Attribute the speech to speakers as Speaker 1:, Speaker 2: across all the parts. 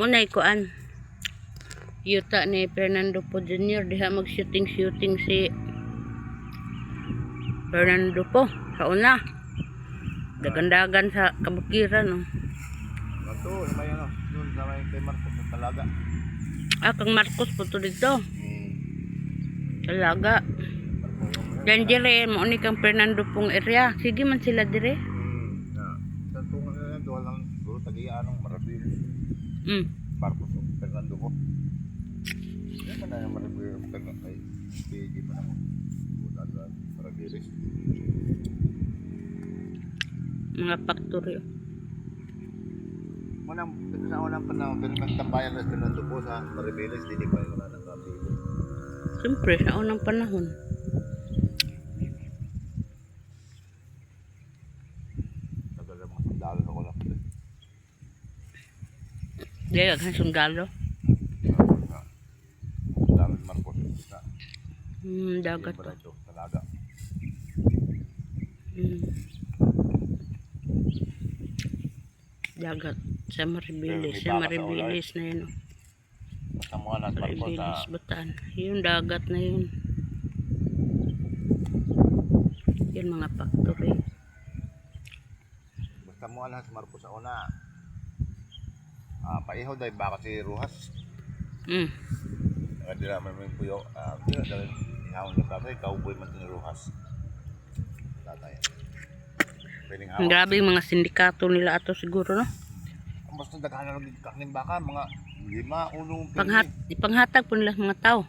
Speaker 1: Munay kuan. Yuta ni Fernando po Jr. Diha mag-shooting si Fernando po sa una. Dagan-dagan sa kabukiran, no.
Speaker 2: Ito, may ano, yun na may kay Marcos ng talaga.
Speaker 1: Kang Marcos po to dito. Talaga. Dan dire mo ni kang Fernando pong area. Sige man sila dire.
Speaker 2: Sa tungan na yan, doon lang siguro tagianong Marabil. Marcos o Fernando po. Yan man na yung Marabil taga kay PG pa naman. Buta sa Marabiles.
Speaker 1: Mga factory.
Speaker 2: Sa unang panahon, pero nagtambayan na Fernando po sa Marabiles, hindi pa yung wala ng kapilo.
Speaker 1: Siyempre, sa unang panahon.
Speaker 2: Tagal ng mga sundalo sa kulap.
Speaker 1: Dahil ang sundalo.
Speaker 2: Sundalo ni Marcos.
Speaker 1: Dagat to.
Speaker 2: Talaga.
Speaker 1: Dagat. Sa Maribilis. Sa Maribilis na yun.
Speaker 2: Basta mga nas Marcos sa...
Speaker 1: Maribilis, Bataan. Yung dagat na yun. Yun mga factory.
Speaker 2: Basta mga nas Marcos sa una. Paihaw dahil baka si Ruhas. Hindi naman may puyo. Hindi na dahil ihawin niya tatay. Cowboy man ni Ruhas. Tatay.
Speaker 1: Grabe yung mga sindikato nila ato siguro, no?
Speaker 2: Basta daghan na lang kanin baka mga 5
Speaker 1: Ipanghatag po nila mga tao.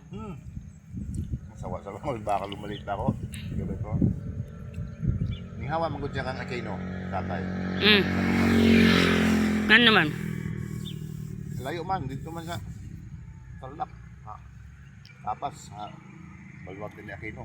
Speaker 2: Sawa-sawa baka lumalit ako. Gabi ko. Nihawa magud siya kang Aquino, tatay.
Speaker 1: Ano naman?
Speaker 2: Layo man dito man sa Tarlac. Tapas, baluwag ni Aquino.